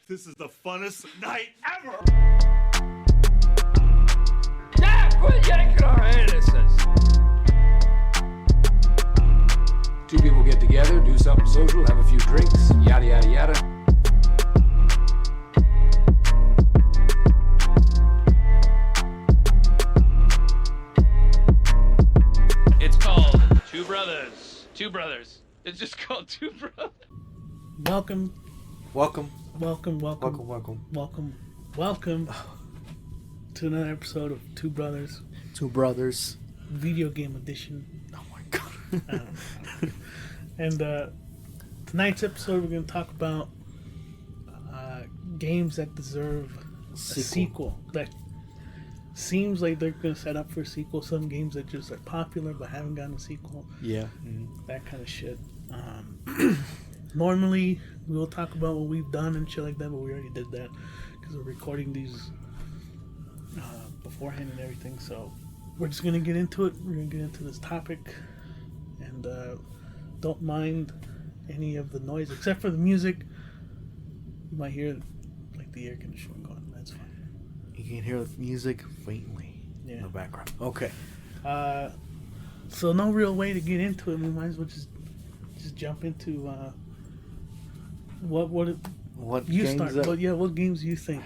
This is the funnest night ever! Yeah, quit yanking our anuses! Two people get together, do something social, have a few drinks, yada yada yada. It's called Two Brothers. Two Brothers. It's just called Two Brothers. Welcome Welcome. to another episode of Two Brothers, Two brothers. video game edition. Oh my god. And tonight's episode, we're going to talk about games that deserve a sequel. That seems like they're going to set up for a sequel. Some games that just are popular but haven't gotten a sequel. Yeah. That kind of shit. Normally, we'll talk about what we've done and shit like that, but we already did that because we're recording these beforehand and everything. So we're just going to get into it. We're going to get into this topic. And don't mind any of the noise except for the music. You might hear like the air conditioning going. That's fine. You can hear the music faintly in the background. Okay. So no real way to get into it. We might as well just jump into what you games start. that- What games do you think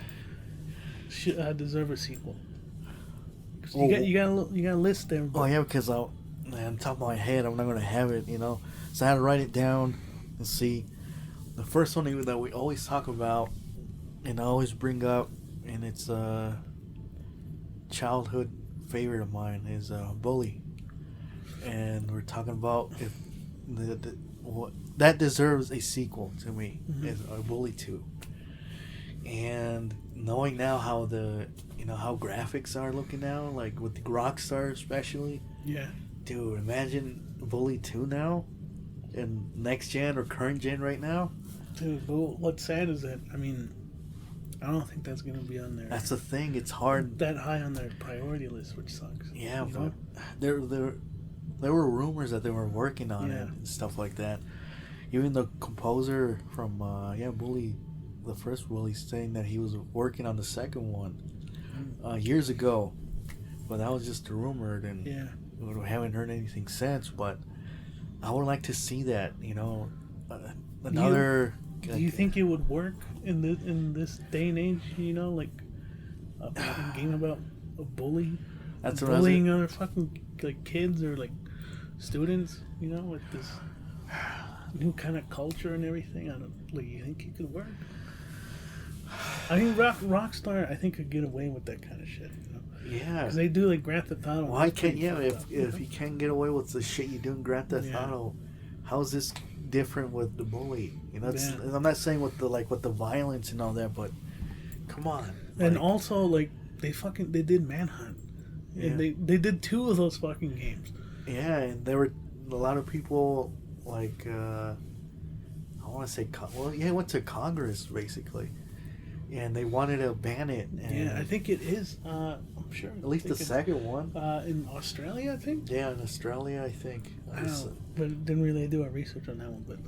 should deserve a sequel? 'Cause Oh, you got a list there. Oh yeah, because on top of my head, I'm not gonna have it. So I had to write it down and see. The first one that we always talk about, and I always bring up, and it's a childhood favorite of mine is Bully, and we're talking about if what that deserves a sequel to me is Bully 2. And knowing now how how graphics are looking now, like with the Rockstar especially. Yeah. Dude, imagine Bully 2 now, in next gen or current gen right now. Dude, but what's sad is that I don't think that's gonna be on there. That's the thing. It's hard. That high on their priority list, which sucks. Yeah, You but know? there were rumors that they were working on Yeah. it and stuff like that. Even the composer from Bully, the first Bully, saying that he was working on the second one years ago, but that was just a rumor, and we haven't heard anything since. But I would like to see that. Another. Do you think it would work in this day and age? Like a fucking game about a bully, That's what I was- bullying other fucking like kids or like students. With this new kind of culture and everything. You think it could work? I think Rockstar, I think, could get away with that kind of shit. Yeah. Because they do like Grand Theft Auto. Why can't if you can't get away with the shit you do in Grand Theft Auto, how's this different with the Bully? I'm not saying with the violence and all that, but come on. And also like they did Manhunt, and they did 2 of those fucking games. Yeah, and there were a lot of people like I want to say it went to Congress basically, and they wanted to ban it. And I think it is. I'm sure. at least the second one. In Australia, I think. Yeah, in Australia, I think. I don't know, but didn't really do our research on that one. But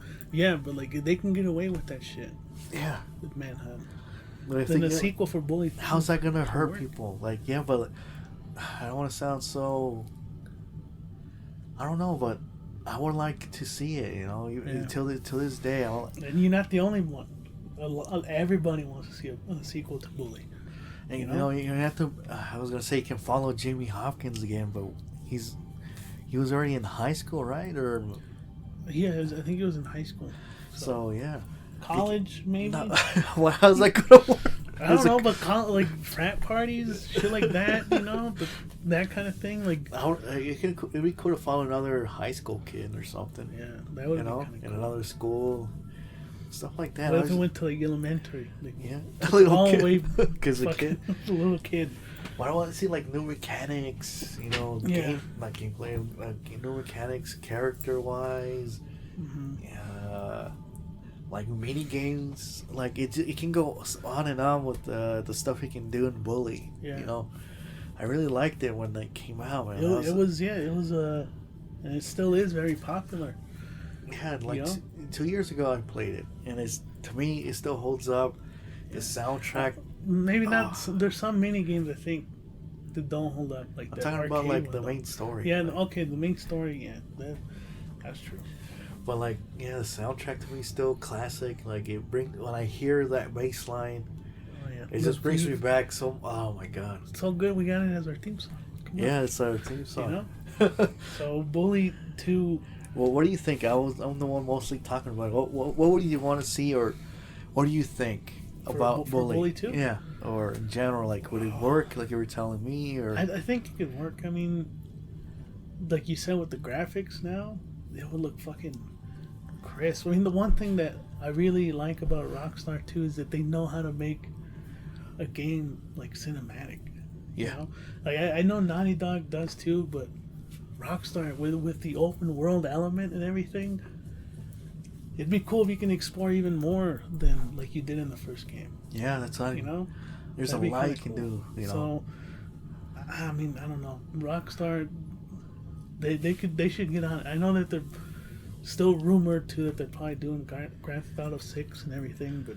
but like they can get away with that shit Yeah. with Manhunt. But Then a sequel for Bully. How's that gonna hurt work. people? But I don't want to sound so. I don't know, but I would like to see it. Till this day. And you're not the only one. Everybody wants to see a sequel to Bully. And you have to. I was gonna say you can follow Jimmy Hopkins again, but he was already in high school, right? Or Yeah, I think it was in high school. so yeah. College, maybe. No, well, how's that gonna work? I don't know, but like frat parties, shit like that, that kind of thing. Like, It'd be cool to follow another high school kid or something. yeah, that would be kind of in cool. another school, stuff like that. What if it went to like elementary? Like, Yeah, a little all the kid. way Because a fucking kid. a little kid. But I want to see like new mechanics. Not gameplay. New mechanics, character wise. Like mini games, like it can go on and on with the stuff he can do in Bully. Yeah. I really liked it when they came out. Man. It was and it still is very popular. Yeah, like 2 years ago I played it, and to me it still holds up. The soundtrack. Maybe not. There's some mini games I think that don't hold up like I'm that. talking about like the one, main story. Yeah, like, okay, the main story. Yeah, that's true. But like, yeah, the soundtrack to me is still classic. Like it when I hear that bass line, Oh yeah, it just brings me back. Oh my god. It's so good. We got it as our theme song. Come on. Yeah, it's our theme song. You know? So Bully 2. Well, what do you think? I'm the one mostly talking about it. What would you want to see, or what do you think about for Bully? Bully 2? Yeah, or in general, like would it work? Like you were telling me, or I think it could work. I mean, like you said with the graphics now, it would look fucking crisp. I mean, the one thing that I really like about Rockstar 2 is that they know how to make a game like cinematic. You Yeah. know? Like I know Naughty Dog does too, but Rockstar with the open world element and everything, it'd be cool if you can explore even more than like you did in the first game. yeah, that's not. You know, There's That'd a be lot kinda you can cool. do. You know, So, I mean, I don't know. Rockstar, they should get on. I know that they're still rumored too that they're probably doing Grand Theft Auto 6 and everything, but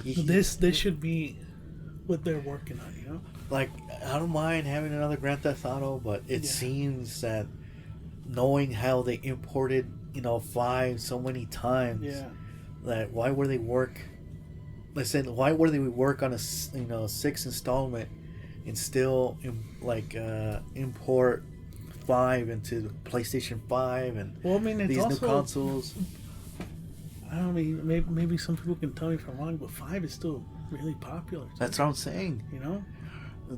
this should be what they're working on. You know. like I don't mind having another Grand Theft Auto, but it Yeah. seems that knowing how they imported 5 so many times, Yeah. that why would they work? Why would they work on a 6th installment and still import 5 into the PlayStation 5 and Well, I mean, it's these also, new consoles? I don't mean maybe some people can tell me if I'm wrong, but 5 is still really popular. That's what I'm saying. You know.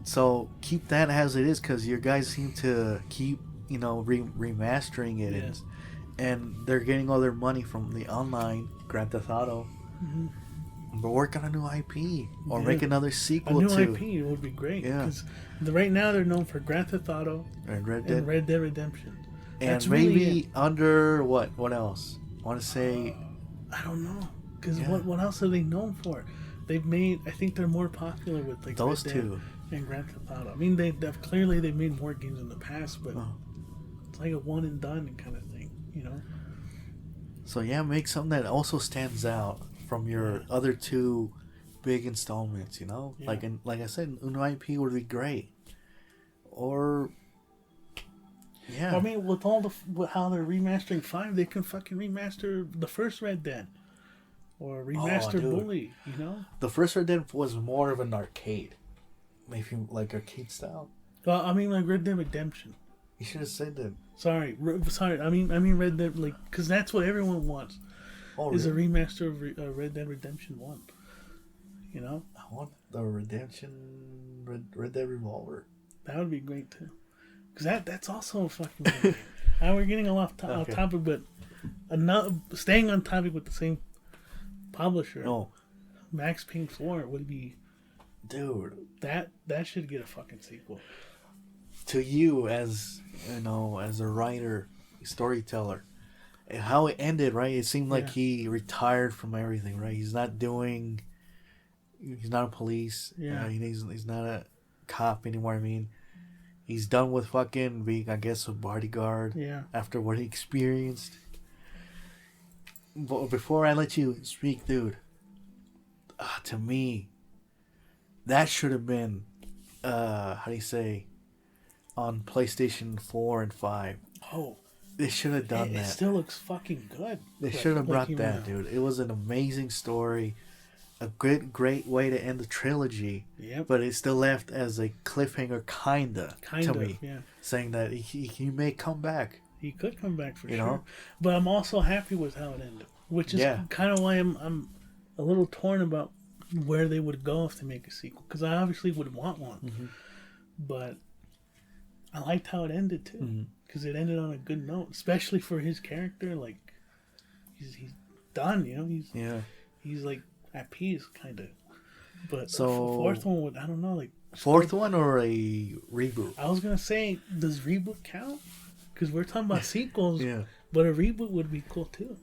So keep that as it is, because your guys seem to keep remastering it, Yeah. and they're getting all their money from the online Grand Theft Auto. Mm-hmm. But work on a new IP or Yeah. make another A sequel new to IP would be great. Yeah. Because right now they're known for Grand Theft Auto Red and Dead, Red Dead Redemption. and That's maybe really it. under what else? I want to say I don't know. Because Yeah. what else are they known for? They've made. I think they're more popular with like those Red Dead two. and Grand Theft Auto. I mean, they've clearly they've made more games in the past, but Oh. it's like a one and done kind of thing. You know. So yeah, make something that also stands out from your other 2 big installments. Yeah. Like I said, an IP would be great. Or yeah, I mean, with all with how they're remastering 5, they can fucking remaster the first Red Dead, or remaster dude. Bully. You know. the first Red Dead was more of an arcade, maybe like arcade style. Well, I mean, like Red Dead Redemption. You should have said that. Sorry. I mean Red Dead, like, because that's what everyone wants. Oh, Is a really? remaster of Red Dead Redemption 1. You know, I want the Redemption Red Dead Revolver. that would be great too. Because that's also a fucking good game. Now we're getting off Okay. topic, but staying on topic with the same publisher. No, Max Payne 4 would be dude. that should get a fucking sequel. To you, as as a writer, storyteller, and how it ended, right? It seemed like Yeah. he retired from everything, right? He's not a police. Yeah. He's not a cop anymore. I mean, he's done with fucking being, I guess, a bodyguard. Yeah. After what he experienced. But before I let you speak, dude, to me, that should have been, how do you say, on PlayStation 4 and 5. Oh, They should have done it that. still looks fucking good. They Like- should have like brought you that, know. dude. It was an amazing story, a great way to end the trilogy. Yep. But it still left as a cliffhanger, kinda, Kind to of, me, yeah. saying that he may come back. He could come back for You sure. know? But I'm also happy with how it ended, which is Yeah. kind of why I'm a little torn about where they would go if they make a sequel. Because I obviously would want one, Mm-hmm. but I liked how it ended too. Mm-hmm. Because it ended on a good note, especially for his character. Like he's done, you know. Yeah. He's like at peace, kind of. But So- the fourth one would, I don't know, like. Fourth one or a reboot? I was gonna say, does reboot count? Because we're talking about sequels, Yeah. but a reboot would be cool too.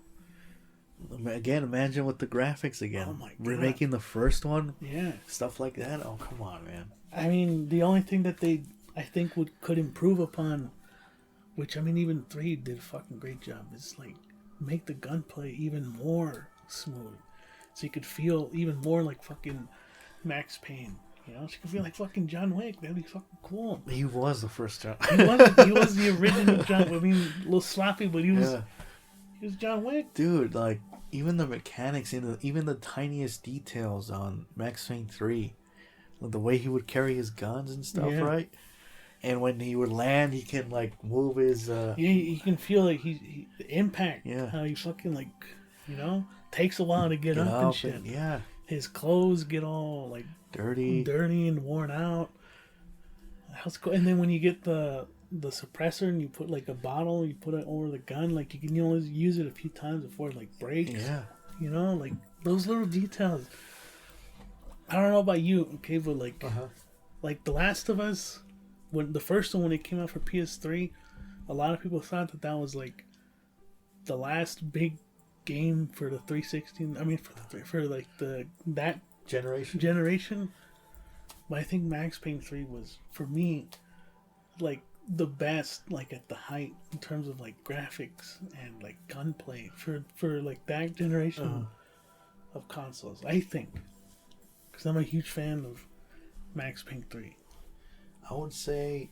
Again, imagine with the graphics again. Oh my God. Remaking the first one, Yeah, stuff like that. Oh, come on, man. I mean, the only thing that I think could improve upon, which I mean, even 3 did a fucking great job, is like make the gunplay even more smooth. so you could feel even more like fucking Max Payne. You know, she could feel like fucking John Wick. That'd be fucking cool. He was the first John. He was the original John. I mean, a little sloppy, but he was John Wick. Dude, like even the mechanics even the tiniest details on Max Payne 3, like, the way he would carry his guns and stuff, right? And when he would land, he can like move his. You can feel like the impact. Yeah. How he fucking like, you know, takes a while to get up and shit. Yeah. His clothes get all like dirty and worn out. That's cool. And then when you get the suppressor and you put like a bottle, you put it over the gun, like you can only use it a few times before it like breaks. Yeah. You know, like those little details. I don't know about you, okay, but like, like The Last of Us, when the first one when it came out for PS3, a lot of people thought that was like the last big game for the 360. I mean, for like that generation. But I think Max Payne 3 was, for me, like the best, like at the height in terms of like graphics and like gunplay for like that generation of consoles. I think, because I'm a huge fan of Max Payne 3. I would say,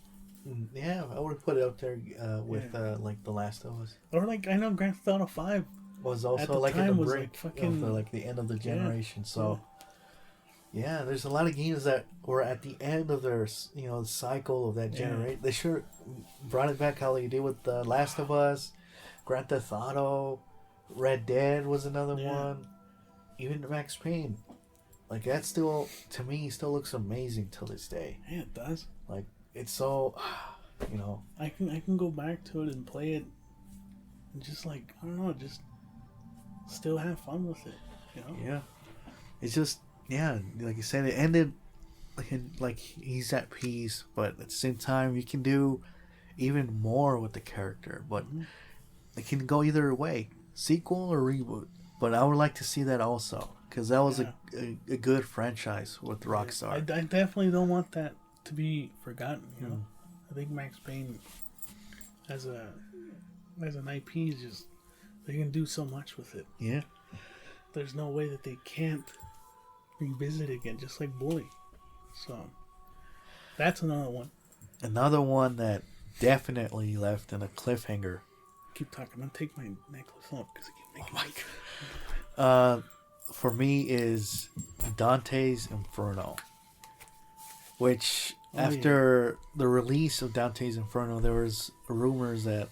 yeah, I would put it up there with like The Last of Us. Or like, I know Grand Theft Auto 5 was also at the like time in the was brink like fucking of like the end of the generation. So yeah, there's a lot of games that were at the end of their cycle of that generation. They sure brought it back how they did with The Last of Us, Grand Theft Auto, Red Dead was another one, even Max Payne. Like that still, to me, still looks amazing till this day. Yeah, it does. Like it's so, I can go back to it and play it, and just like, I don't know, just still have fun with it. You know? Yeah. It's just, like you said, it ended like he's at peace, but at the same time, you can do even more with the character. But it can go either way, sequel or reboot. But I would like to see that also, because that was a good franchise with Rockstar. I definitely don't want that to be forgotten. You know, I think Max Payne as an IP is just, they can do so much with it. Yeah. There's no way that they can't revisit it again, just like Bully. So that's another one. Another one that definitely left in a cliffhanger. Keep talking. I'm gonna take my necklace off because I keep making for me is Dante's Inferno, which after the release of Dante's Inferno, there was rumors that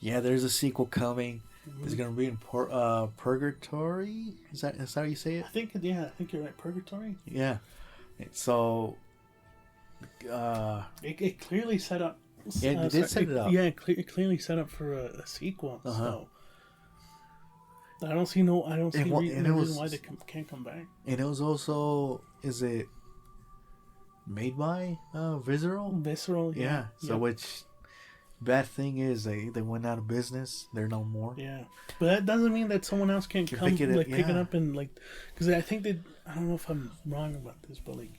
there's a sequel coming. It's gonna be in Purgatory. Is that how you say it? I think you're right. Purgatory. Yeah. So it clearly set up. Yeah, it did set it up. Yeah, it clearly set up for a sequel. So I don't see no reason why they can't come back. And it was also, is it made by Visceral? Visceral, yeah. So which bad thing is they went out of business. They're no more. Yeah, but that doesn't mean that someone else can't come pick it up and like, because I think I don't know if I'm wrong about this, but like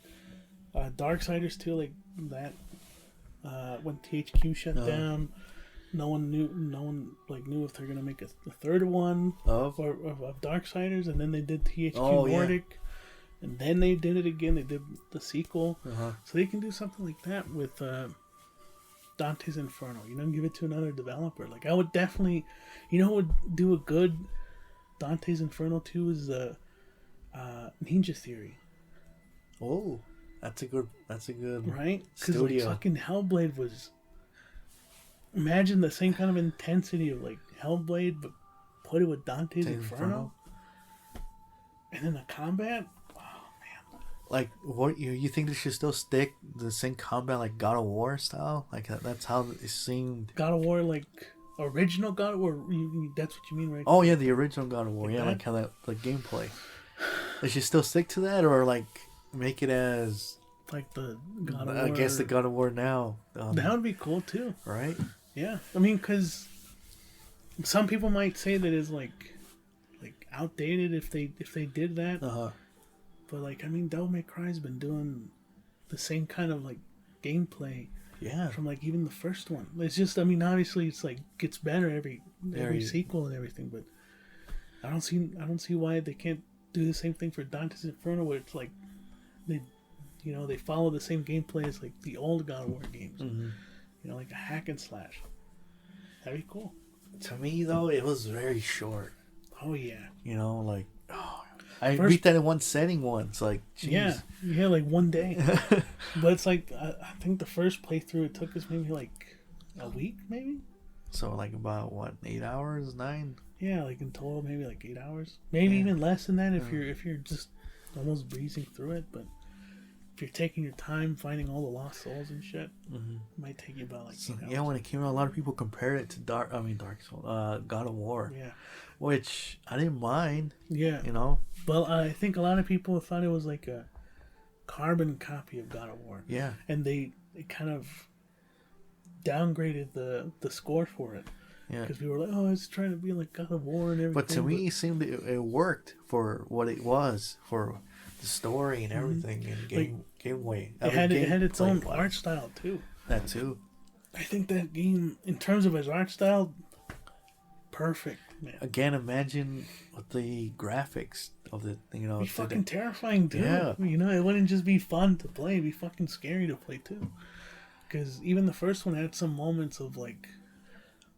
Darksiders 2, like that when THQ shut down, no one knew if they're gonna make a third one of Darksiders, and then they did THQ Nordic, and then they did it again. They did the sequel, so they can do something like that with Dante's Inferno. Give it to another developer. Like I would definitely, who would do a good Dante's Inferno 2 is Ninja Theory. Oh, that's a good right, because like fucking Hellblade was. Imagine the same kind of intensity of like Hellblade, but put it with Dante's Inferno. And then the combat. Oh man! Like, what you think they should still stick the same combat like God of War style? Like that's how it seemed. God of War, like original God of War. That's what you mean, right? Oh yeah, the original God of War. Like like how that the gameplay. They should still stick to that, or like make it as like the God of War. I guess the God of War now. That would be cool too, right? Yeah, I mean, because some people might say that it's like outdated if they did that. But like, I mean, Devil May Cry's been doing the same kind of like gameplay. Yeah. From like even the first one. It's just, I mean, obviously it's like gets better every sequel and everything, but I don't see why they can't do the same thing for Dante's Inferno, where it's like they follow the same gameplay as like the old God of War games. Mm-hmm. Like a hack and slash. That'd be cool. To me, though, it was very short. Oh yeah. I beat that in one setting once. Like, jeez. Yeah, like one day. But it's like I think the first playthrough it took us maybe like a week, maybe. So like about what, 8 hours, 9? Yeah, like in total maybe like 8 hours, maybe even less than that if you're just almost breezing through it. But if you're taking your time finding all the lost souls and shit, it might take you about like 8 hours. Yeah, when it came out, a lot of people compared it to Dark Souls, God of War. Yeah. Which I didn't mind. Yeah. Well, I think a lot of people thought it was like a carbon copy of God of War. Yeah. And they kind of downgraded the score for it. Yeah. Because people were like, oh, it's trying to be like God of War and everything. But to me, it seemed it worked for what it was, for the story and everything, and game. It had its own art style, too. That, too. I think that game, in terms of its art style, perfect, man. Again, imagine what the graphics of the, It'd be fucking terrifying, too. Yeah. It wouldn't just be fun to play. It'd be fucking scary to play, too. Because even the first one had some moments of, like,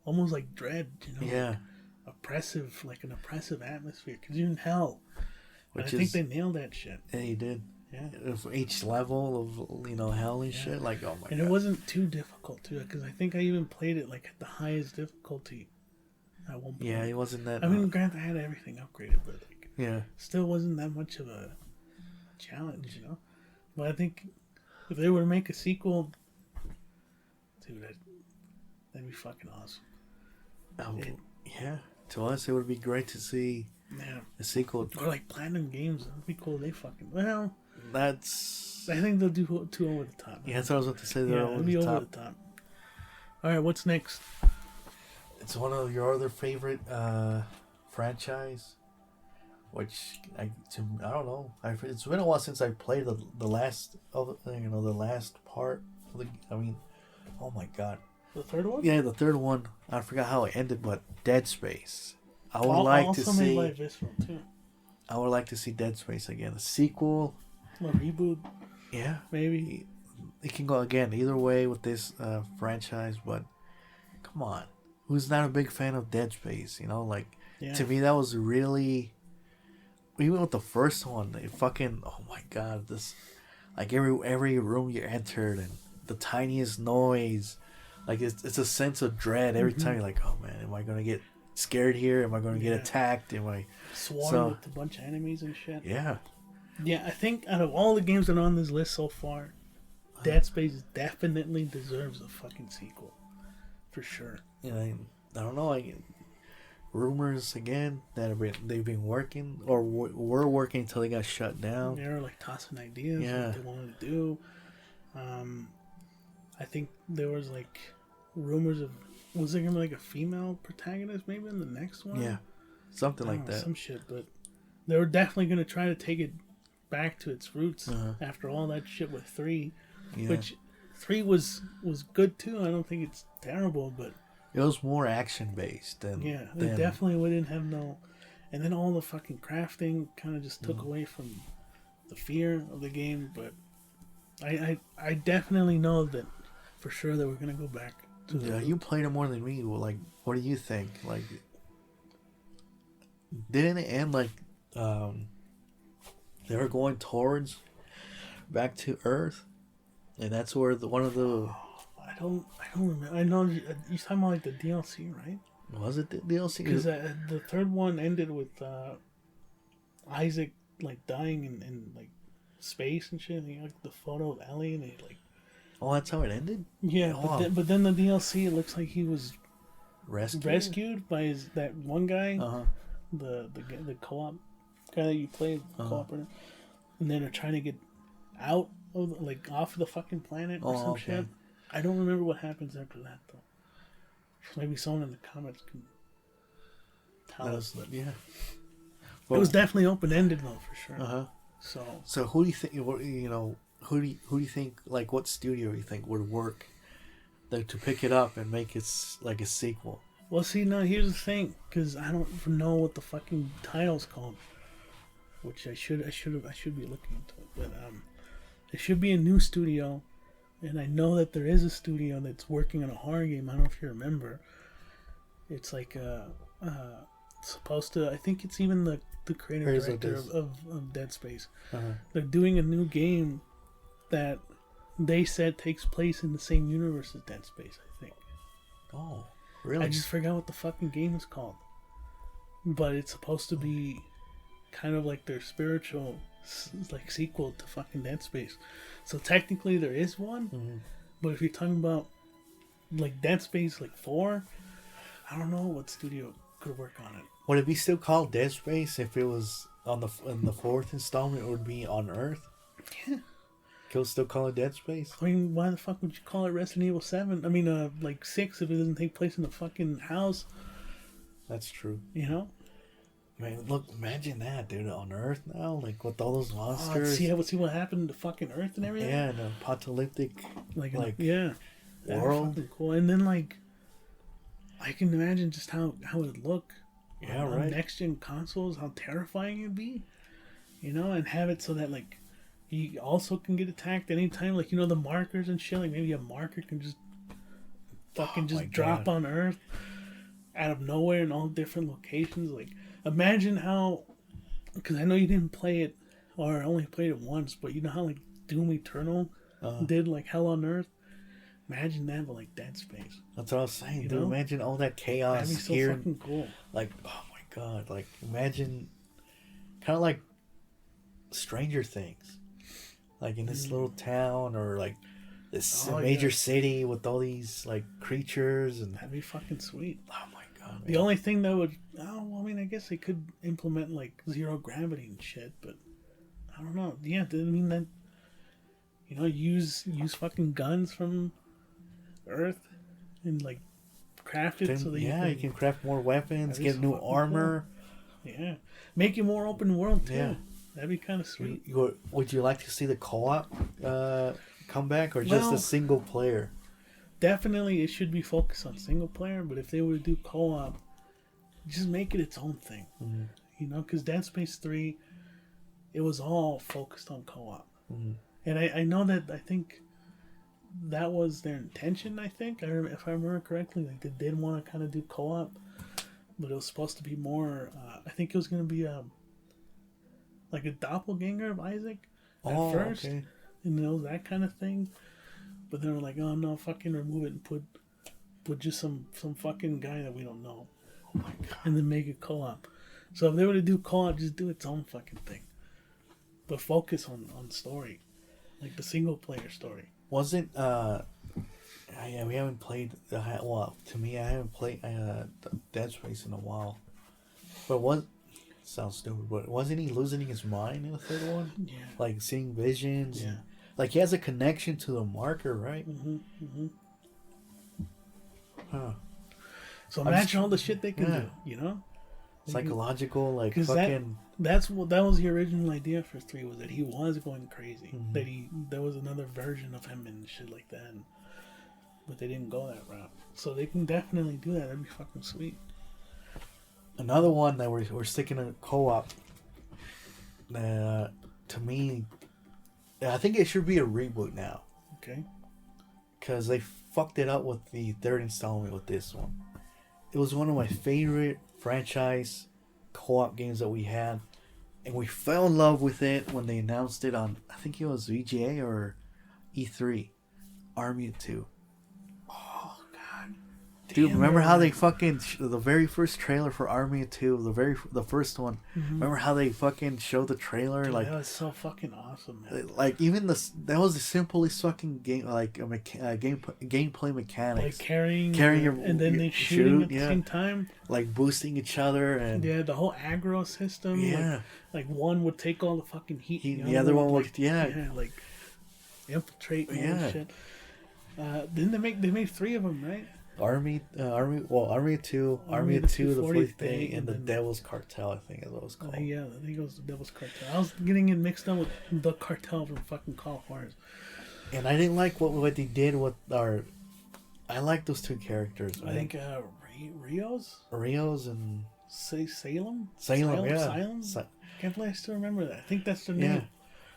almost like dread, Yeah. Oppressive, like an oppressive atmosphere. Because you're in hell. I think they nailed that shit. Yeah, you did. Yeah. For each level of, hell and shit. Like, oh my God. And it wasn't too difficult, too. Because I think I even played it, like, at the highest difficulty at one point. Yeah, it wasn't that... I mean, granted, I had everything upgraded, but, like... Yeah. Still wasn't that much of a challenge, But I think if they were to make a sequel... Dude, that'd be fucking awesome. Yeah. To us, it would be great to see a sequel. Or like Platinum Games. That'd be cool. They fucking... Well... That's... I think they'll do too over the top. Yeah, that's what I was about to say. They're over the top. Alright, what's next? It's one of your other favorite franchise. Which, I don't know. It's been a while since I played the last of the last part of the... I mean... Oh my God. The third one? Yeah, the third one. I forgot how it ended, but Dead Space. I would like to see... made by Visceral, too. I would like to see Dead Space again. A sequel. A reboot. Yeah. Maybe. It can go again either way with this franchise, but come on. Who's not a big fan of Dead Space? To me, that was really... Even with the first one, it fucking... Oh my God. This... Like every room you entered and the tiniest noise, like it's a sense of dread every time. You're like, oh man, am I gonna get scared here? Am I gonna get attacked? Am I swarmed with a bunch of enemies and shit? Yeah. I think out of all the games that are on this list so far, Dead Space definitely deserves a fucking sequel, for sure. I don't know. Rumors again that they've been working or were working until they got shut down. They were like tossing ideas what they wanted to do. I think there was like rumors of, was there gonna be like a female protagonist maybe in the next one? Yeah, something like that. Some shit, but they were definitely gonna try to take it back to its roots after all that shit with 3, which 3 was good too. I don't think it's terrible, but it was more action based than they definitely wouldn't have no. And then all the fucking crafting kind of just took away from the fear of the game, but. I definitely know that for sure that we're gonna go back to you played it more than me. Well, like, what do you think? Like, didn't it end like they were going towards back to Earth, and that's where one of the I don't remember. I know you're talking about like the DLC, right? Was it the DLC? Because the third one ended with Isaac like dying in like space and shit, and he like the photo of Ellie, and he like... Oh, that's how it ended? Yeah, but then the DLC, it looks like he was rescued by that one guy, the co-op guy that you played, cooperative, and then they're trying to get out of off the fucking planet or some shit. I don't remember what happens after that though. Maybe someone in the comments can tell us. Yeah, it was definitely open ended though, for sure. So who do you think? Who do you think? Like, what studio do you think would work, like, to pick it up and make it like a sequel? Well, see, now here's the thing, because I don't know what the fucking title's called. which I should be looking into it. But it should be a new studio, and I know that there is a studio that's working on a horror game. I don't know if you remember. It's like supposed to. I think it's even the creative director of Dead Space. They're doing a new game that they said takes place in the same universe as Dead Space, I think. Oh, really? I just forgot what the fucking game is called. But it's supposed to be kind of like their spiritual like sequel to fucking Dead Space. So technically there is one, but if you're talking about like Dead Space like 4, I don't know what studio could work on it. Would it be still called Dead Space if it was in the fourth installment? It would be on Earth. Yeah. Could it still call it Dead Space? I mean, why the fuck would you call it Resident Evil 7? I mean, like 6 if it doesn't take place in the fucking house. That's true. You know? Man, look, imagine that, dude, on Earth now, like with all those monsters. See what happened to fucking Earth and everything. Yeah, an apocalyptic, like yeah, world. Fucking cool. And then like, I can imagine just how it'd look. Yeah, on right. Next gen consoles, how terrifying it'd be. You know, and have it so that like, you also can get attacked anytime. Like, you know, the markers and shit. Like maybe a marker can just fucking just drop on Earth out of nowhere in all different locations. Like, imagine how, because I know you didn't play it or only played it once, but you know how like Doom Eternal did like Hell on Earth. Imagine that, but like Dead Space. That's what I was saying, dude. know? Imagine all that chaos. That'd be so here. fucking cool. Like, oh my god! Like, imagine, kind of like Stranger Things, like in this little town or like this major city with all these like creatures and. That'd be fucking sweet. Oh my god! Man. The only thing that would, I mean, I guess they could implement like zero gravity and shit, but I don't know. Yeah, I mean that. You know, use fucking guns from Earth and like craft it so that you can craft more weapons, get new armor. Cool. Yeah, make it more open world too. Yeah. That'd be kind of sweet. Would you like to see the co-op come back or just a single player? Definitely, it should be focused on single player. But if they were to do co-op, just make it its own thing. Mm-hmm. You know, because Dead Space 3, it was all focused on co-op. Mm-hmm. And I know that I think that was their intention. I think if I remember correctly, like they did want to kind of do co-op, but it was supposed to be more. I think it was going to be like a doppelganger of Isaac at first, and it was that kind of thing. But they were like, "Oh no, fucking remove it and put just some fucking guy that we don't know." Oh my god! And then make it co-op. So if they were to do co-op, just do its own fucking thing, but focus on story. Like the single player story. Wasn't we haven't played to me I haven't played Dead Space in a while. But sounds stupid, but wasn't he losing his mind in the third one? Yeah. Like seeing visions. Yeah. Like he has a connection to the marker, right? Mm-hmm. Mm-hmm. Huh. So imagine all the shit they can do, you know? Psychological, like fucking. That was the original idea for 3, was that he was going crazy. Mm-hmm. There was another version of him and shit like that, but they didn't go that route. So they can definitely do that. That'd be fucking sweet. Another one that we're sticking to co-op. To me, I think it should be a reboot now. Okay. Because they fucked it up with the third installment with this one. It was one of my favorite franchise co-op games that we had, and we fell in love with it when they announced it on, I think it was VGA or E3, Army of Two. Oh god, dude! Remember how they fucking the very first trailer for Army of Two, the first one. Mm-hmm. Remember how they fucking showed the trailer? Dude, like that was so fucking awesome, man. Like even that was the simplest fucking game, like a gameplay mechanics. Like carrying your, and then they shooting at the same time. Like boosting each other and the whole aggro system. Yeah. Like one would take all the fucking heat. The other one would like infiltrate and shit. Didn't they made 3 of them, right? Army of Two, Army of Two, the 40th Day, and the Devil's Cartel, I think is what it was called. I think it was the Devil's Cartel. I was getting it mixed up with the Cartel from fucking Call of Juarez. And I didn't like what they did with our. I like those 2 characters. I think Rios and Salem, yeah. Salem. can't believe I still remember that. I think that's the Yeah. name.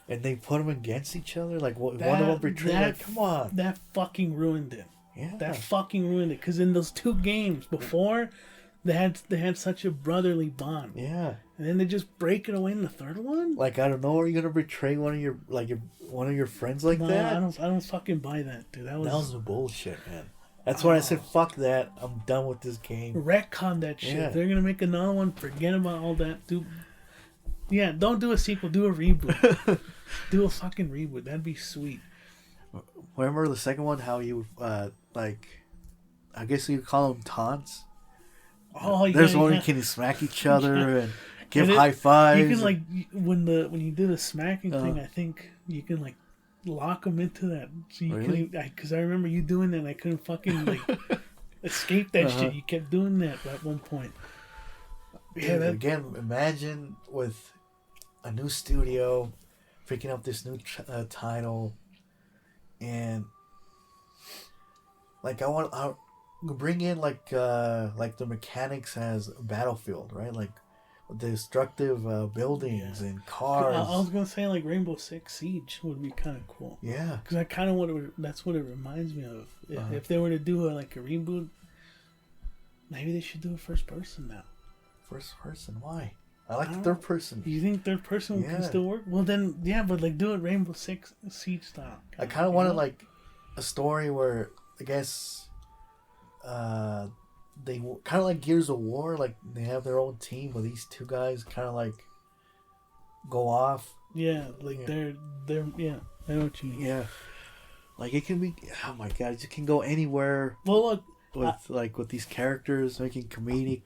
And they put them against each other. Like one of them betrayed. Like, come on. That fucking ruined it. Yeah. That fucking ruined it. Because in those 2 games before, they had such a brotherly bond. Yeah. And then they just break it away in the 3rd one. Like, I don't know, are you gonna betray one of your friends like No, that? I don't fucking buy that, dude. That was bullshit, man. That's why I said fuck that. I'm done with this game. retcon that shit. Yeah. They're gonna make another one. Forget about all that. Don't do a sequel. Do a reboot. Do a fucking reboot. That'd be sweet. Remember the second one? How you I guess you call them taunts. Oh, There's yeah, one yeah. you can smack each other and give And high fives. You can like when you do the smacking thing. I think you can like lock them into that. So you Really? because I remember you doing that. And I couldn't fucking like escape that shit. You kept doing that at one point. Yeah, again, imagine with a new studio picking up this new title, and like I bring in like the mechanics as Battlefield, right? Like with the destructive buildings and cars. I was gonna say like Rainbow Six Siege would be kind of cool. Yeah, Because I kind of that's what it reminds me of. If they were to do a reboot, maybe they should do a first person now. first person. Why? I like the third person. You think third person can still work? Well then, yeah, but like do it Rainbow Six Siege style. I kind of wanted like a story where I guess they kind of like Gears of War, like they have their own team where these 2 guys kind of like go off. Yeah, like they're yeah. I know what you mean. Yeah, like it can be. Oh my god, it can go anywhere Well, look, with these characters, making comedic,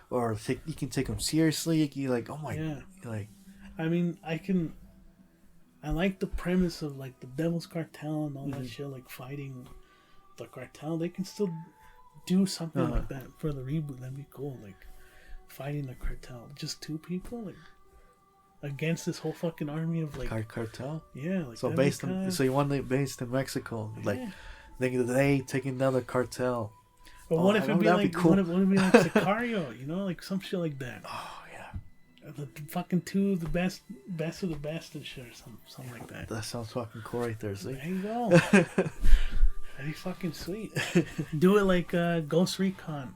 or you can take them seriously. You like, oh my, Yeah. like I mean, I like the premise of like the Devil's Cartel and all that shit, like fighting the cartel. They can still do something like that for the reboot. That'd be cool. Like fighting the cartel, just 2 people, like against this whole fucking army of like cartel. yeah. Like So that'd be kinda- so you want it based in Mexico, like they taking down the cartel. But what if it'd be that'd like be cool. what if it'd be like Sicario? You know, like some shit like that. Oh yeah, The fucking 2 of the best of the best and shit, or something like that. that sounds fucking cool right there. See, There you go. That'd be fucking sweet. Do it like Ghost Recon,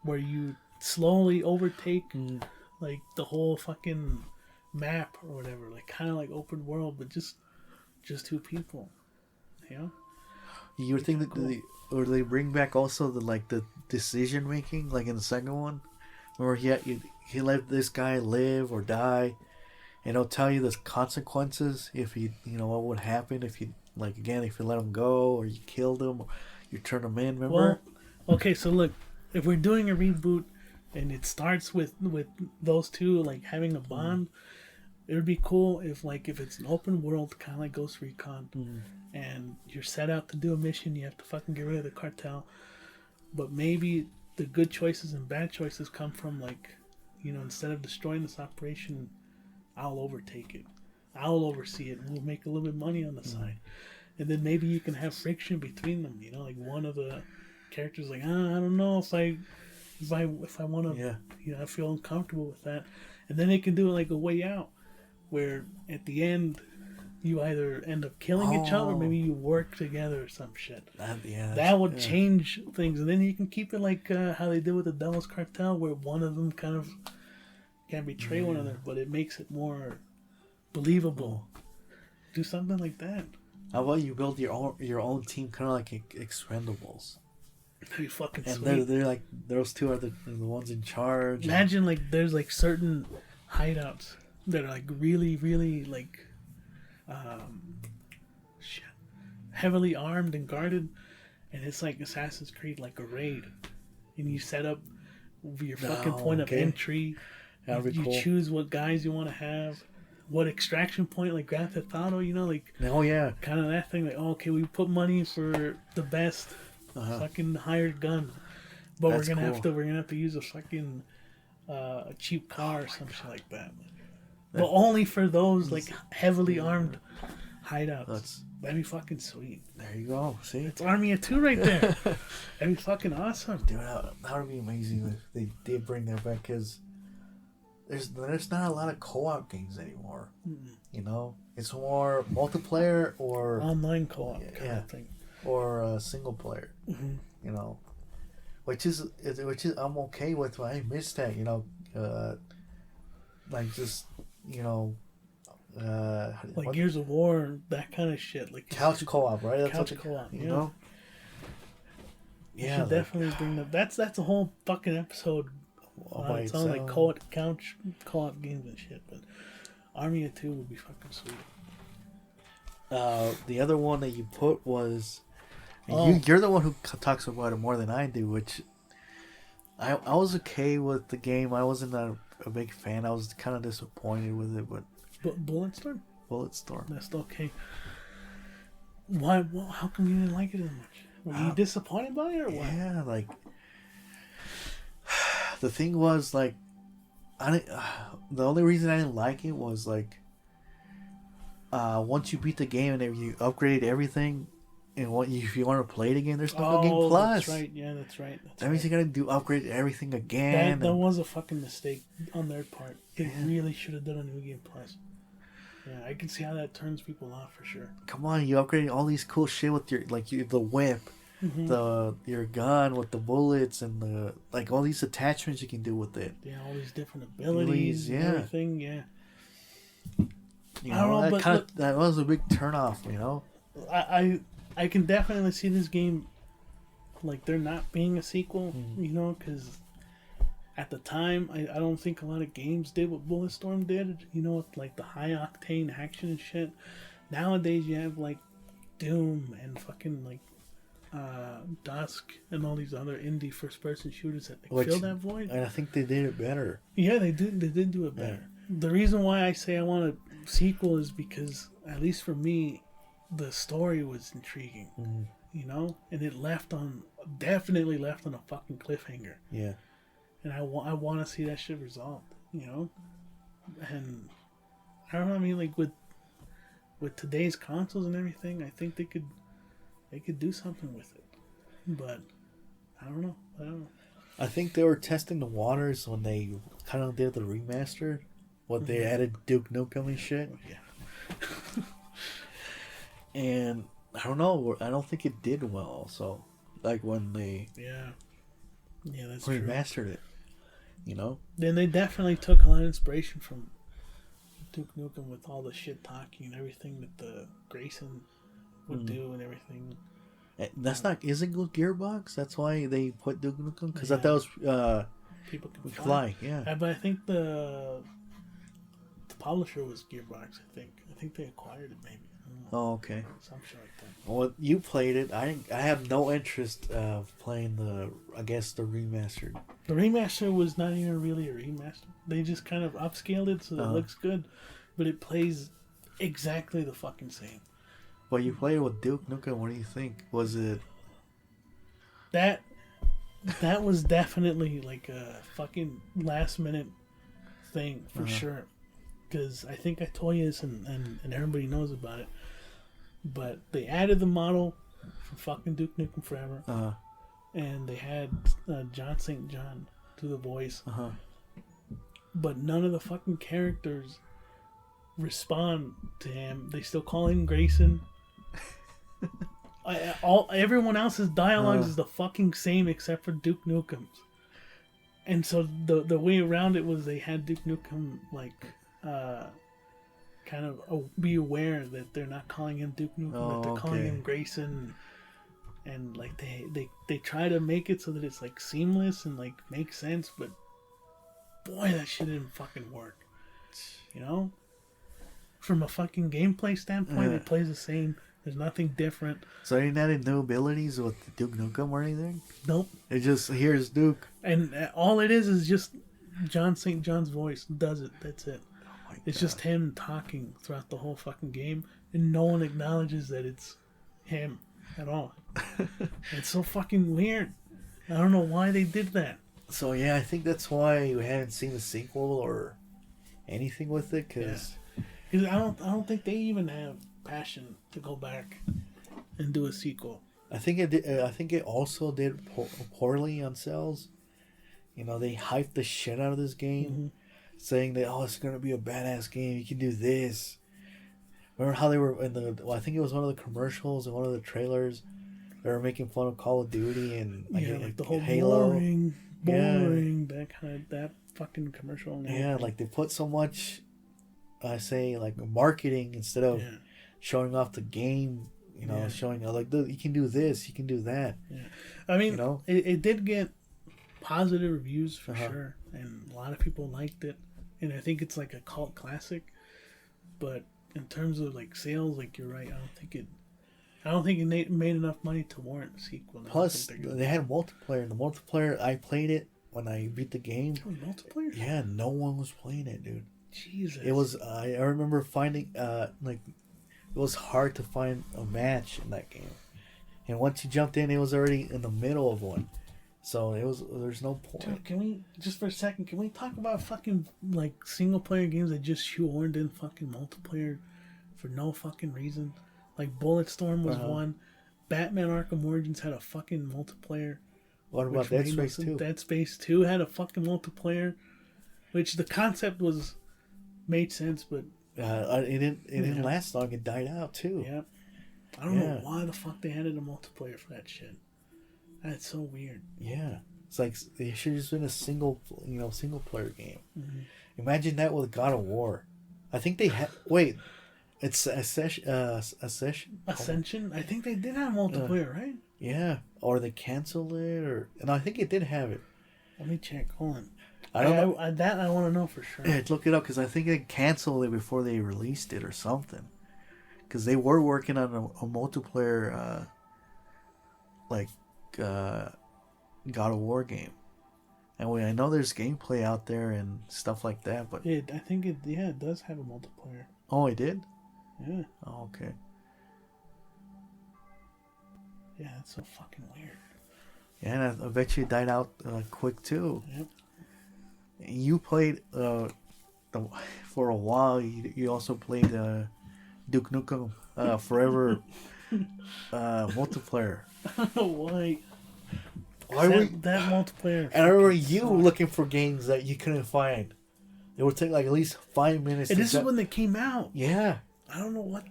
where you slowly overtake like the whole fucking map or whatever, like kind of like open world, but just 2 people. You know? you would think that or they bring back also the decision making, like in the second one, where he let this guy live or die, and it'll tell you the consequences if what would happen if you if you let him go or you killed him or you turn him in. Remember? Well, okay, so look, if we're doing a reboot and it starts with those 2 like having a bond, it would be cool if it's an open world, kind of like Ghost Recon, and you're set out to do a mission. You have to fucking get rid of the cartel, but maybe the good choices and bad choices come from instead of destroying this operation, I'll overtake it. I'll oversee it. We'll make a little bit of money on the side, and then maybe you can have friction between them. You know, like one of the characters like, I don't know if I want to. I feel uncomfortable with that, and then they can do it like a way out, where at the end you either end up killing each other or maybe you work together or some shit. That would change things, and then you can keep it like how they did with the Devil's Cartel, where one of them kind of can betray one another, but it makes it more believable. Do something like that. How about you build your own team, kind of like Expendables? That'd be fucking And sweet. they're like those 2 are the ones in charge. Imagine like there's like certain hideouts that are like really, really like heavily armed and guarded, and it's like Assassin's Creed, like a raid, and you set up your fucking point of entry. That'd be You cool. choose what guys you want to have, what extraction point, like Grand Theft Auto, like Oh yeah, kind of that thing. Like, okay, we put money for the best fucking hired gun, but That's we're gonna cool. have to use a fucking a cheap car or some shit like that. But only for those like heavily armed hideouts. That'd be fucking sweet. there you go. See, It's Army of 2 right there. That'd be fucking awesome. dude, that would be amazing if they did bring that back. Because there's not a lot of co-op games anymore. You know, it's more multiplayer or online co-op kind of thing, or single player. You know, which is I'm okay with. I miss that. You know, like just you know. Like Gears of War, that kind of shit. Like couch co-op, right? That's couch co-op, you know. Yeah, definitely bring that. That's a whole fucking episode on its own, like couch co-op games and shit. But Army of Two would be fucking sweet. The other one that you put was, you're the one who talks about it more than I do. Which I was okay with the game. I wasn't a big fan. I was kind of disappointed with it, but Bulletstorm. Bulletstorm. That's okay. Why? Well, how come you didn't like it as much? Were you disappointed by it or what? Yeah, like the thing was like, the only reason I didn't like it was like, once you beat the game and you upgraded everything, and if you want to play it again, there's no Game Plus. That's right. Yeah, that's right. That means you gotta upgrade everything again. That was a fucking mistake on their part. They really should have done a new Game Plus. Yeah, I can see how that turns people off for sure. Come on, you upgraded all these cool shit with the whip, your gun with the bullets and the all these attachments you can do with it. Yeah, all these different abilities and everything. Yeah. You know, I don't know, that was a big turnoff. You know. I can definitely see this game, like there not being a sequel. You know, because at the time, I don't think a lot of games did what Bulletstorm did, you know, with like the high octane action and shit. Nowadays you have like Doom and fucking like Dusk and all these other indie first person shooters that fill that void. And I think they did it better. Yeah, they did do it better. The reason why I say I want a sequel is because, at least for me, the story was intriguing. You know? And it definitely left on a fucking cliffhanger. Yeah. And I want to see that shit resolved, you know? And I don't know, I mean, like with today's consoles and everything, I think they could do something with it. But I don't know. I think they were testing the waters when they kind of did the remaster. They added Duke Nukem and shit. Yeah. And I don't know. I don't think it did well. So, like when they that's remastered it. You know? Then they definitely took a lot of inspiration from Duke Nukem with all the shit talking and everything that the Grayson would do and everything. That's not isn't good Gearbox. That's why they put Duke Nukem, because I thought it was people can fly. Yeah, but I think the publisher was Gearbox. I think they acquired it maybe. Oh, okay. Some shit like that. Well, you played it. I have no interest of playing the remastered. The remaster was not even really a remaster. They just kind of upscaled it so it looks good, but it plays exactly the fucking same. Well, you played it with Duke Nukem. What do you think? Was it that was definitely like a fucking last minute thing for sure? Because I think I told you this and everybody knows about it. But they added the model for fucking Duke Nukem Forever. And they had John St. John do the voice. But none of the fucking characters respond to him. They still call him Grayson. Everyone else's dialogue is the fucking same except for Duke Nukem's. And so the way around it was they had Duke Nukem like kind of be aware that they're not calling him Duke Nukem, that they're calling him Grayson, and like they try to make it so that it's like seamless and like makes sense, but boy, that shit didn't fucking work. You know, from a fucking gameplay standpoint, it plays the same. There's nothing different. So they didn't add new abilities with Duke Nukem or anything? Nope. It just here's Duke, and all it is just John St. John's voice does it. That's it. It's just him talking throughout the whole fucking game, and no one acknowledges that it's him at all. It's so fucking weird. I don't know why they did that. So yeah, I think that's why we haven't seen the sequel or anything with it, because I don't think they even have passion to go back and do a sequel. I think it did, I think it also did poorly on sales. You know, they hyped the shit out of this game. saying that it's gonna be a badass game. You can do this. Remember how they were in I think it was one of the commercials and one of the trailers. They were making fun of Call of Duty and like the whole Halo. boring, that fucking commercial. And yeah, like they put so much, I say like marketing instead of showing off the game. Showing like you can do this, you can do that. Yeah, I mean, it did get positive reviews for sure, and a lot of people liked it, and I think it's like a cult classic. But in terms of like sales, like you're right, I don't think it made enough money to warrant a sequel. Plus, they had multiplayer. And the multiplayer, I played it when I beat the game. It was multiplayer? Yeah, no one was playing it, dude. Jesus. It was. I remember finding it was hard to find a match in that game, and once you jumped in, it was already in the middle of one. So there's no point. Dude, can we just for a second? Can we talk about fucking like single player games that just shoehorned in fucking multiplayer for no fucking reason? Like Bulletstorm was one. Batman Arkham Origins had a fucking multiplayer. What about Dead Space 2? Dead Space 2 had a fucking multiplayer, which the concept made sense, but it didn't last long. It died out too. Yeah, I don't know why the fuck they added a multiplayer for that shit. That's so weird. Yeah, it's like they should have just been a single player game. Mm-hmm. Imagine that with God of War. I think they had. Wait, it's Ascension. Ascension. I think they did have multiplayer, right? Yeah, or they canceled it, or no, I think it did have it. Let me check. Hold on. I don't know. I want to know for sure. Yeah, look it up because I think they canceled it before they released it or something. Because they were working on a multiplayer, God of War game, and I know there's gameplay out there and stuff like that. But I think it does have a multiplayer. Oh, it did. Yeah. Oh, okay. Yeah, that's so fucking weird. Yeah, and I bet you it died out quick too. Yep. You played for a while. You also played Duke Nukem Forever multiplayer. I don't know why. That multiplayer? And I remember you looking for games that you couldn't find. It would take like at least 5 minutes. And this is when they came out. Yeah. I don't know what.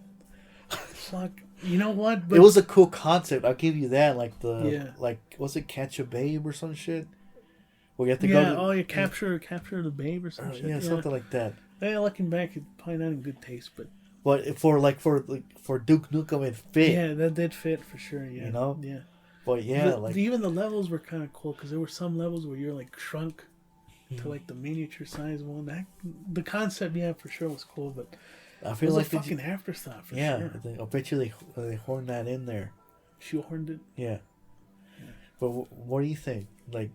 Fuck. You know what? But it was a cool concept. I'll give you that. Like was it Catch a Babe or some shit? Where you have to go. You capture the babe or some shit. Yeah, something like that. Yeah, looking back, it's probably not in good taste, but. But for Duke Nukem, it fit. Yeah, that did fit for sure. Yeah. You know. Yeah. But yeah, even the levels were kind of cool because there were some levels where you're like shrunk to like the miniature size one. The concept, for sure was cool, but I feel it was like a fucking afterthought for sure. Yeah, I bet you they horned that in there. Shoehorned it. Yeah. But what do you think? Like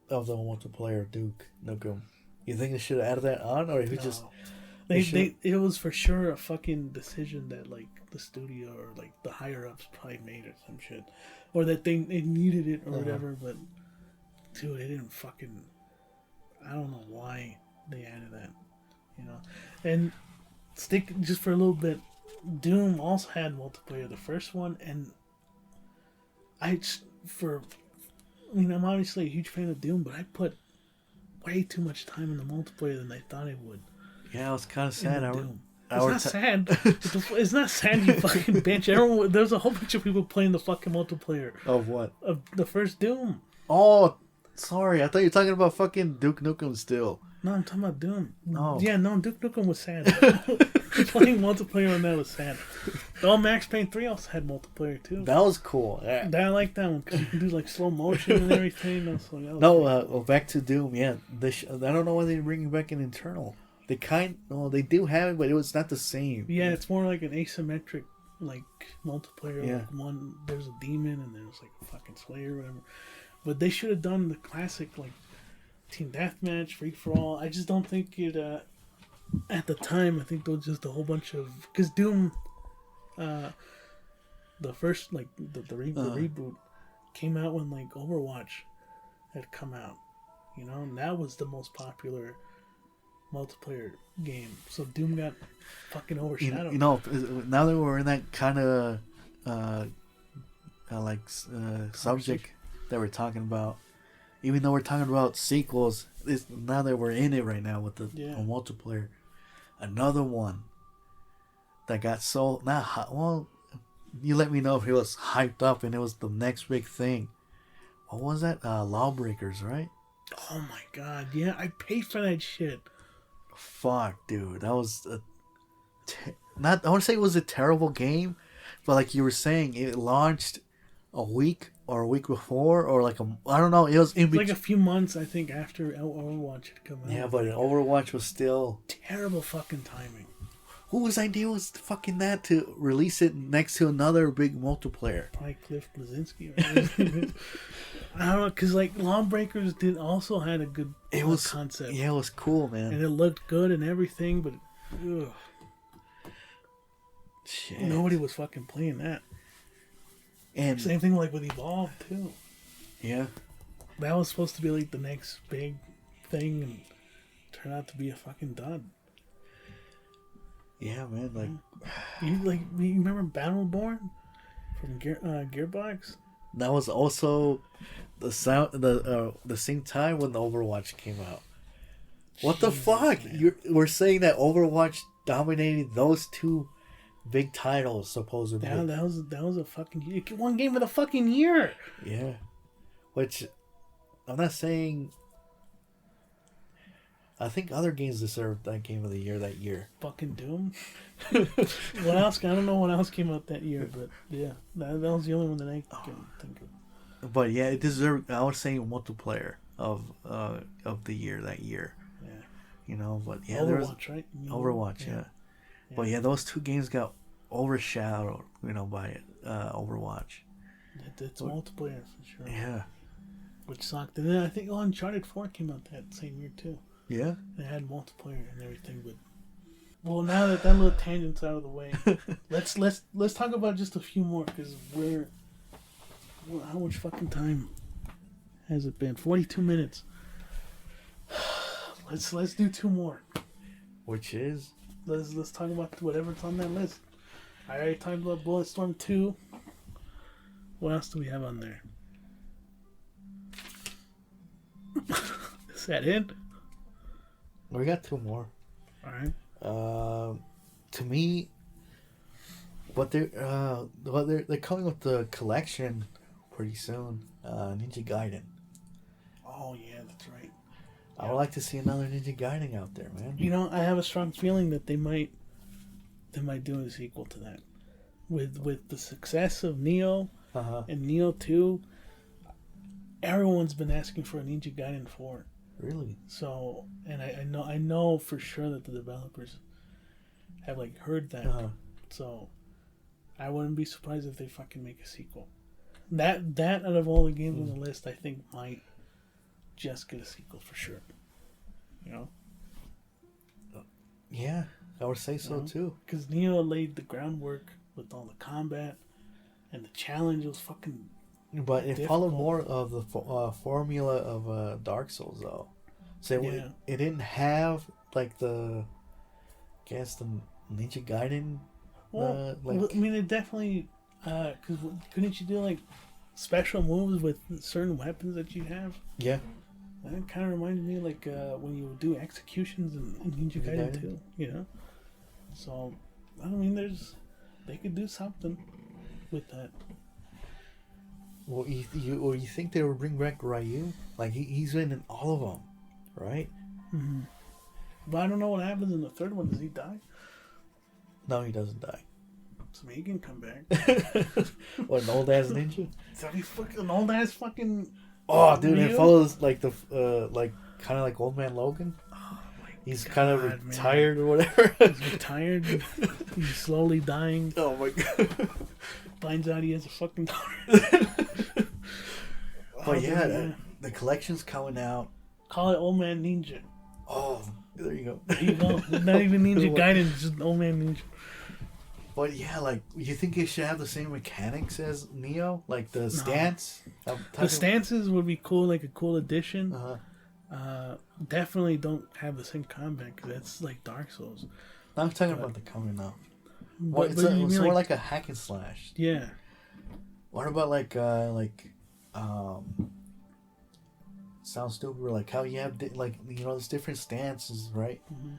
of the multiplayer Duke Nukem, you think they should have added that on, or if it just it was for sure a fucking decision that like the studio or like the higher ups probably made or some shit, or that they needed it or whatever. But dude, they didn't fucking. I don't know why they added that, And stick just for a little bit. Doom also had multiplayer, the first one, and I'm obviously a huge fan of Doom, but I put way too much time in the multiplayer than I thought I would. Yeah, I was kind of sad. It's not sad. It's not sad, you fucking bitch. There's a whole bunch of people playing the fucking multiplayer. Of what? Of the first Doom. Oh, sorry. I thought you were talking about fucking Duke Nukem still. No, I'm talking about Doom. Oh. Yeah, no, Duke Nukem was sad. Playing multiplayer on that was sad. Max Payne 3 also had multiplayer too. That was cool. Yeah. I like that one because you can do like slow motion and everything. Back to Doom. Yeah, I don't know why they bring back an internal. They do have it, but it was not the same. Yeah, it's more like an asymmetric like multiplayer. Yeah. Like one, there's a demon and there's like a fucking slayer or whatever. But they should have done the classic like team deathmatch, free for all. I just don't think it. At the time, I think there was just a whole bunch of because Doom, the first like the reboot came out when like Overwatch had come out, and that was the most popular multiplayer game. So Doom got fucking overshadowed. Now that we're in that kind of subject that we're talking about, even though we're talking about sequels, now that we're in it right now with the multiplayer, another one that got so not hot. Well, you let me know if it was hyped up and it was the next big thing. What was that? Lawbreakers, right? Oh my god, yeah, I paid for that shit. Fuck, dude, that was not. I want to say it was a terrible game, but like you were saying, it launched a week before, or like I don't know. It was in like a few months, I think, after Overwatch had come out. Yeah, but Overwatch was still terrible fucking timing. Whose idea was fucking that to release it next to another big multiplayer? Probably Cliff Blazinski. Right? I don't know, because like Lawbreakers also had a good concept. Yeah, it was cool, man. And it looked good and everything, but shit. Nobody was fucking playing that. And same thing like with Evolve too. Yeah. That was supposed to be like the next big thing and turned out to be a fucking dud. Yeah, man. Like you remember Battleborn from Gearbox? That was also the same time when the Overwatch came out. What the fuck? We're saying that Overwatch dominated those two big titles supposedly. Yeah, that was a fucking one game of the fucking year. Yeah, which I'm not saying. I think other games deserved that game of the year that year. Fucking Doom. What else? I don't know what else came out that year, but yeah, that was the only one that I can think of. But yeah, it deserved. I was saying multiplayer of the year that year. Yeah. You know, but yeah, Overwatch, right? Overwatch, yeah. But yeah, those two games got overshadowed, by Overwatch. It's multiplayer for sure. Yeah. Which sucked. And then I think Uncharted 4 came out that same year too. Yeah. It had multiplayer and everything, but well, now that little tangent's out of the way, let's talk about just a few more because how much fucking time has it been? 42 minutes. Let's do two more. Which is? Let's talk about whatever's on that list. I already talked about Bulletstorm 2. What else do we have on there? Is that it? We got two more. All right. To me, they're coming with the collection pretty soon. Ninja Gaiden. Oh yeah, that's right. I would like to see another Ninja Gaiden out there, man. You know, I have a strong feeling that they might do a sequel to that. With the success of Neo and Neo 2, everyone's been asking for a Ninja Gaiden 4. Really? So, and I know for sure that the developers have like heard that. So, I wouldn't be surprised if they fucking make a sequel. That out of all the games on the list, I think might just get a sequel for sure. You know? Yeah, I would say so too. Because Neo laid the groundwork with all the combat and the challenge was fucking. But it followed more of the formula of Dark Souls, though. So it didn't have like the Ninja Gaiden. Well, I mean, it definitely. Because couldn't you do like special moves with certain weapons that you have? Yeah. That kind of reminded me like when you do executions in Ninja Gaiden 2, you know. So, I mean, they could do something with that. Well, you think they would bring back Ryu? Like he's been in all of them, right? Mm-hmm. But I don't know what happens in the third one. Does he die? No, he doesn't die. So he can come back. What, an old ass ninja? So he's fucking old ass fucking. Oh, dude, it follows like the like kind of like Old Man Logan. Oh my He's God, kind of retired or whatever. He's retired. He's slowly dying. Oh my God. Finds out he has a fucking daughter. But yeah, the collection's coming out. Call it Old Man Ninja. Oh, there you go. There you go. Not even Ninja Gaiden, it's just Old Man Ninja. But yeah, like, you think it should have the same mechanics as Neo? Like the stance? The stances would be cool, like a cool addition. Definitely don't have the same combat because that's like Dark Souls. I'm talking about the coming up. But It's more like a hack and slash. Yeah. What about like sounds stupid, but like how you have like there's different stances, right? Mm-hmm.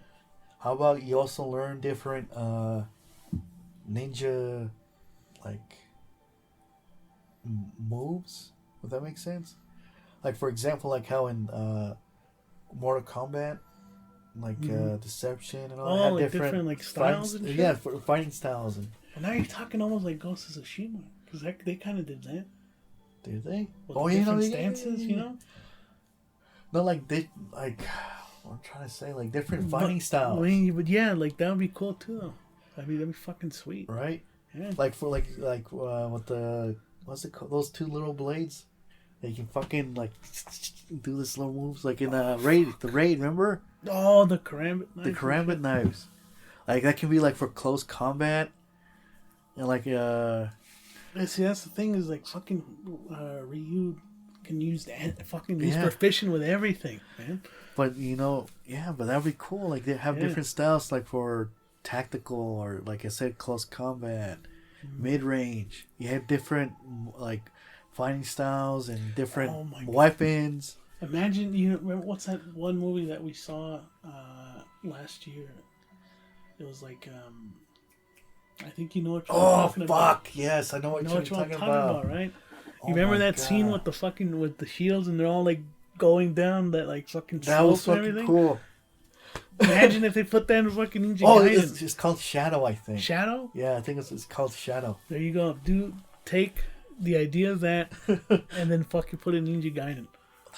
How about you also learn different ninja like moves? Would that make sense? Like for example, like how in Mortal Kombat, like deception and all that, like different like styles and shit. Yeah, for fighting styles and. Well, now you're talking almost like Ghost of Tsushima, because they kind of did that. Did they? Well, different stances, you know. No, like they like. What I'm trying to say, like different fighting styles. I mean, but yeah, like that would be cool too. Though. I mean, that'd be fucking sweet. Right. Yeah. Like for with the what's it called? Those two little blades. They can fucking like do this little moves like in the raid. Remember? Oh, the karambit knives. The karambit knives. Like that can be like for close combat. And like Yeah, see, that's the thing is like fucking Ryu can use that fucking. He's proficient with everything, man. But but that'd be cool. Like they have different styles, like for tactical or like I said, close combat, mid range. You have different like fighting styles and different weapons. Imagine remember what's that one movie that we saw last year? It was like I think you know what you're talking about. Yes, I know what you're talking about, right? You remember that scene with the fucking with the shields and they're all like going down that like fucking slope. That was fucking and everything? cool. Imagine if they put that in fucking Ninja Gaiden. It's called Shadow, I think. Shadow? Yeah, I think it's called Shadow. There you go. Take the idea of that and then fucking put it in Ninja Gaiden.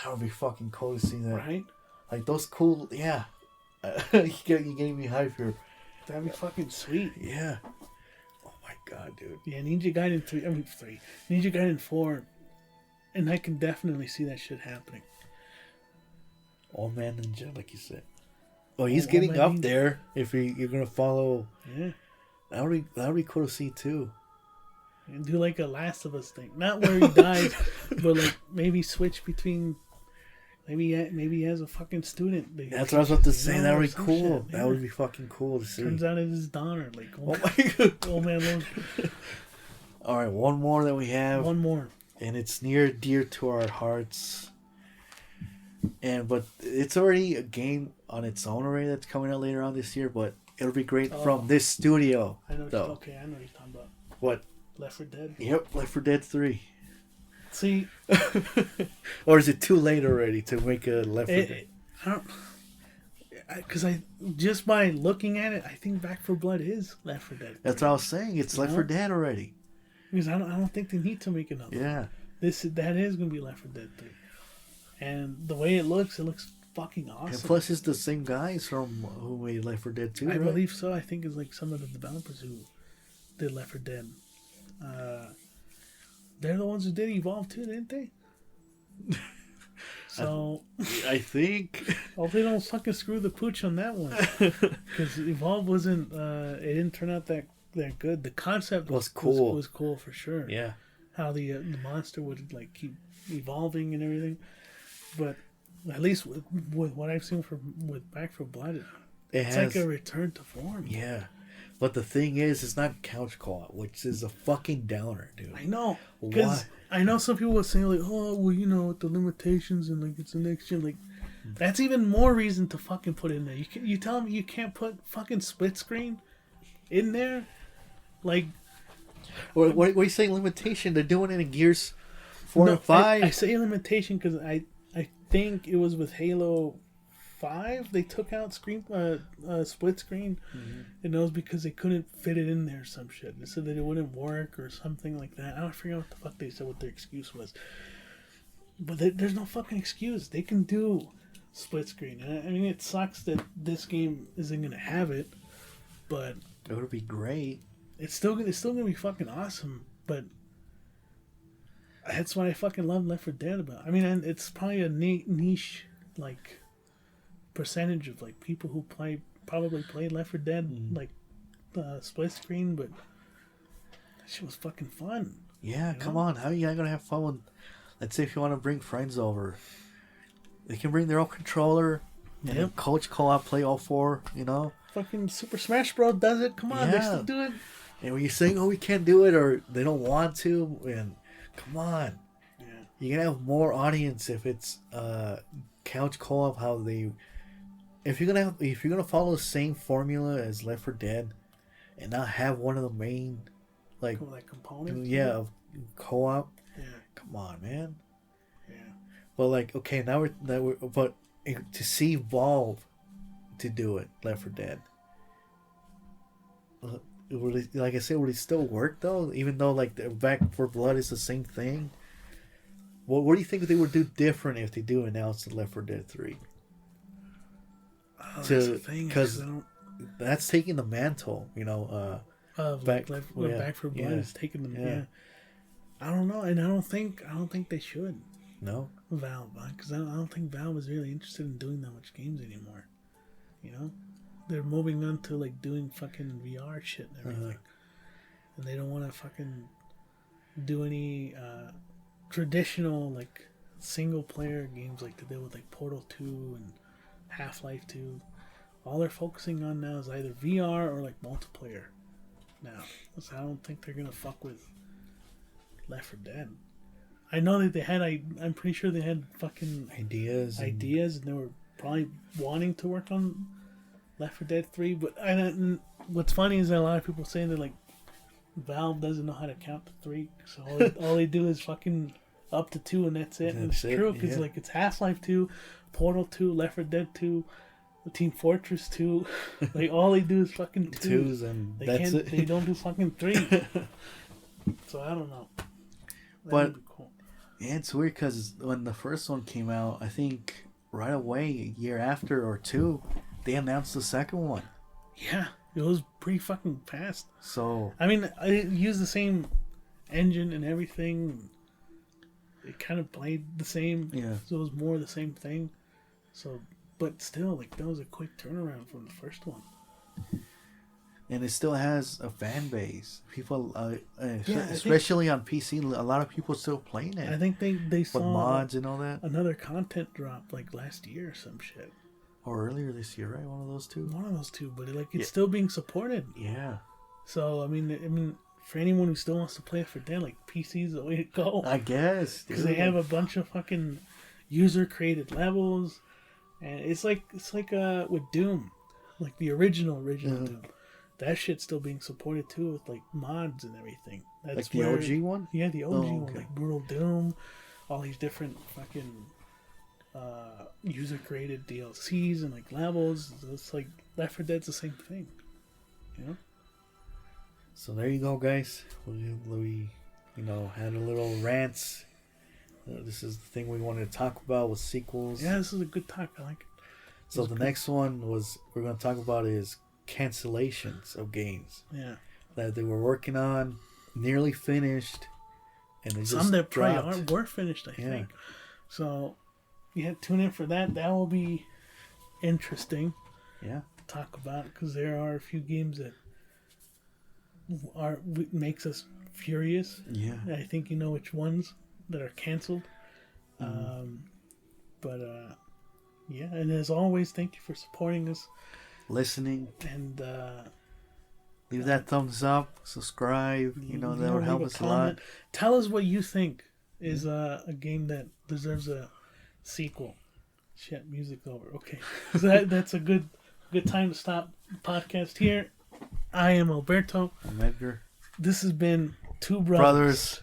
That would be fucking cool to see that. Right? Like those cool, yeah. You gave me hype here. That'd be fucking sweet. Yeah. Oh my god, dude. Yeah, Ninja Gaiden 3. Ninja Gaiden 4. And I can definitely see that shit happening. Old Man Ninja, like you said. Oh, he's getting up there. If you're gonna follow, that would be cool to see too. And do like a Last of Us thing, not where he dies, but like maybe switch between. Maybe he has a fucking student. That's what I was about to say. That would be cool. Shit, that would be fucking cool to see. Turns out it's his daughter. Like, oh my god. Oh man. All right, one more that we have. One more, and it's near dear to our hearts. But it's already a game on its own already that's coming out later on this year. But it'll be great from this studio. I know. Though. Okay, I know what you're talking about. What? Left 4 Dead. Yep, Left 4 Dead 3. See, or is it too late already to make a Left 4 Dead? I don't. Because just by looking at it, I think Back 4 Blood is Left 4 Dead. That's what I was saying. It's Left 4 Dead already. Because I don't think they need to make another. Yeah. That is gonna be Left 4 Dead 3. And the way it looks fucking awesome. And plus, it's the same guys from who made Left 4 Dead 2, I believe so. I think it's like some of the developers who did Left 4 Dead. They're the ones who did Evolve too, didn't they? So I think. Hopefully, they don't fucking screw the pooch on that one. Because Evolve wasn't. It didn't turn out that good. The concept was cool. Was cool for sure. Yeah. How the monster would like keep evolving and everything, but at least with what I've seen with Back 4 Blood, it's like a return to form. Yeah. But the thing is, it's not couch co-op, which is a fucking downer, dude. I know. Because I know some people will say, like, oh, well, with the limitations and, like, it's the next gen. Like, that's even more reason to fucking put it in there. You tell me you can't put fucking split screen in there? Like... What are you saying limitation? They're doing it in Gears 4 and 5? I say limitation because I think it was with Halo 5 they took out split screen, and that was because they couldn't fit it in there or some shit. They said that it wouldn't work or something like that. I don't forget what the fuck they said, what their excuse was. But there's no fucking excuse. They can do split screen. And I mean, it sucks that this game isn't gonna have it, but it would be great. It's still gonna be fucking awesome. But that's what I fucking love Left 4 Dead about. I mean, and it's probably a niche like percentage of like people who probably played Left 4 Dead like split screen, but that shit was fucking fun. Yeah, come on. How are you gonna have fun with, let's say if you want to bring friends over, they can bring their own controller and then coach co-op play all 4, Fucking Super Smash Bros. Does it. Come on, they still do it. And when you're saying, oh, we can't do it, or they don't want to, and come on. Yeah. you're gonna have more audience if it's couch co-op. How they, if you're gonna follow the same formula as Left 4 Dead, and not have one of the main like components. Yeah, of co-op. Yeah. Come on, man. Yeah. Well, like, okay, now but to see Valve to do it, Left 4 Dead. Like I said, would it still work though? Even though like the Back 4 Blood is the same thing. What do you think they would do different if they do announce the Left 4 Dead 3? That's the thing, because that's taking the mantle, Back 4 Blood yeah, is taking them. yeah. Yeah. I don't know, and I don't think they should. No. Valve, because I don't think Valve is really interested in doing that much games anymore. They're moving on to like doing fucking VR shit and everything, and they don't want to fucking do any traditional like single player games like they did with like Portal 2 and Half-Life 2. All they're focusing on now is either VR or like multiplayer now. So I don't think they're gonna fuck with Left 4 Dead. I know that they had. I'm pretty sure they had fucking ideas, and they were probably wanting to work on Left 4 Dead 3. But what's funny is that a lot of people say that like Valve doesn't know how to count to 3, so all they do is fucking up to 2 and that's it. And it's true because like it's Half-Life 2, Portal 2, Left 4 Dead 2, Team Fortress 2. Like all they do is fucking 2s and that's it. They don't do fucking 3. So I don't know. But cool. Yeah, it's weird because when the first one came out, I think right away, a year after or two, they announced the second one. Yeah, it was pretty fucking fast. So I mean, I used the same engine and everything. It kind of played the same. Yeah. So it was more the same thing. So, but still, like that was a quick turnaround from the first one. And it still has a fan base. People, especially on PC, a lot of people still playing it. I think they saw with mods and all that. Another content drop like last year or some shit. Or earlier this year, right? One of those two. One of those two, but it's still being supported. Yeah. So I mean, for anyone who still wants to play it for Dead, like PC's the way to go. I guess because they have a bunch of fucking user created levels, and it's like with Doom, like the original Doom. That shit's still being supported too with like mods and everything. That's like the OG one? Yeah, the OG one, like Brutal Doom, all these different fucking user created DLCs and like levels. It's like Left 4 Dead's the same thing, So there you go, guys. We had a little rants. This is the thing we wanted to talk about with sequels. Yeah, this is a good talk. I like it. So the next one we're going to talk about is cancellations of games. Yeah. That they were working on, nearly finished, and they some just that dropped. probably were finished, I think. So, tune in for that. That will be interesting. Yeah. To talk about, because there are a few games that makes us furious. Yeah. I think you know which ones that are canceled. Yeah, and as always, thank you for supporting us, listening, and leave that thumbs up, subscribe. That would help us a lot. Tell us what you think is a game that deserves a sequel. Shit, music's over. Okay, so that's a good time to stop the podcast here. I am Alberto. I'm Edgar. This has been Two Brothers.